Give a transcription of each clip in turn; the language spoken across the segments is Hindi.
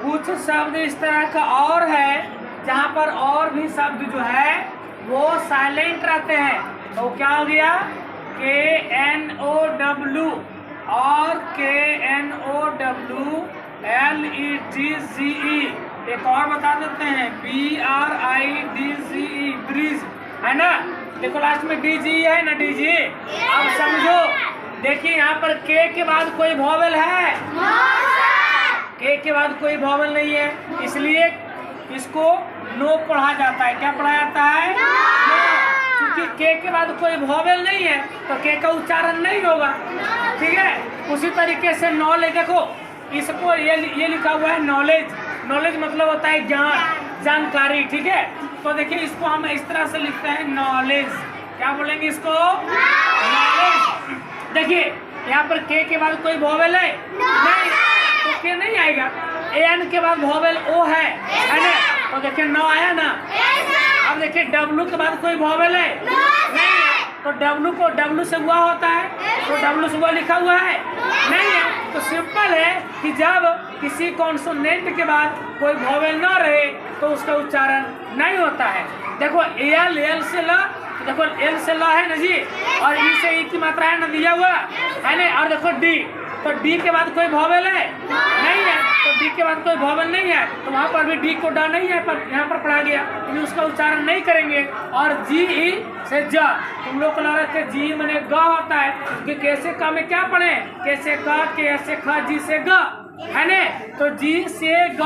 कुछ शब्द इस तरह का और है जहाँ पर और भी शब्द जो है वो साइलेंट रहते हैं। तो क्या हो गया? KNOW और KNOWLEDGE। एक और बता देते हैं BRIDGE, ब्रिज, है ना? देखो लास्ट में DGE है ना, DGE। अब समझो, देखिए यहाँ पर K के बाद कोई वॉवेल है? K के बाद कोई वॉवेल नहीं है, इसलिए इसको नो पढ़ा जाता है। क्या पढ़ा जाता है? नो। क्योंकि K के बाद कोई वॉवेल नहीं है तो K का उच्चारण नहीं होगा। ठीक है, उसी तरीके से नॉलेज, देखो इसको ये लिखा हुआ है नॉलेज। नॉलेज मतलब होता है ज्ञान, जानकारी। ठीक है, तो देखिए इसको हम इस तरह से लिखते हैं नॉलेज। क्या बोलेंगे इसको? नॉलेज। देखिए यहाँ पर K के बाद कोई वॉवेल है? नहीं, तो K नहीं आएगा। AN के बाद वॉवेल O है ना? तो देखिए न आया ना। अब देखिए W के बाद कोई वॉवेल है? नहीं है, तो W को W से हुआ होता है, तो W से हुआ लिखा हुआ है? नहीं है। तो सिंपल है कि जब किसी कॉन्सोनेंट के बाद कोई वॉवेल ना रहे तो उसका उच्चारण नहीं होता है। देखो L से ल, देखो L से ल है ना जी, और E से E की मात्रा है ना दिया हुआ है ना। और देखो D, तो D के बाद कोई वॉवेल है? नहीं है, तो D के बाद कोई वॉवेल नहीं है, तो वहाँ पर भी D को ड नहीं है, पर यहाँ पर पढ़ा गया, तो उसका उच्चारण नहीं करेंगे। और GE से ज, तुम लोग को लग रहा है G मैंने ग होता है, क्योंकि कैसे क में क्या पढ़े? कैसे क, कैसे ख, G से ग, है ने? तो G से ग,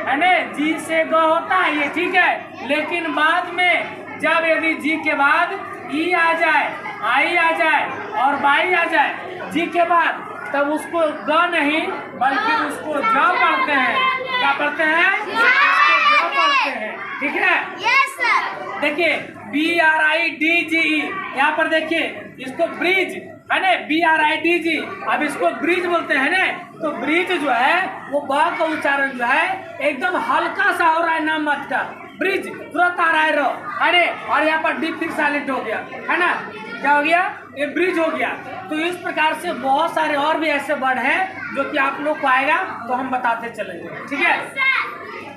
है ने? G से ग होता है ये, ठीक है। लेकिन बाद में जब यदि G के बाद E आ जाए, I आ जाए और बाई आ जाए G के बाद, तब उसको ग नहीं बल्कि उसको ज पढ़ते हैं। क्या पढ़ते हैं? उसको ज पढ़ते हैं। ठीक है, यस सर। देखिए BRIDGE, यहाँ पर देखिए इसको ब्रिज, है ना? BRIDG, अब इसको ब्रिज बोलते हैं ना। तो ब्रिज जो है वो ब का उच्चारण जो है एकदम हल्का सा हो रहा है, नाम मत का ब्रिज तुरंत आ रहा है रो, अरे, और यहाँ पर डी फिर साइलेंट हो गया, है ना? क्या हो गया? ये ब्रिज हो गया। तो इस प्रकार से बहुत सारे और भी ऐसे वर्ड हैं जो कि आप लोग को आएगा तो हम बताते चलेंगे। ठीक है।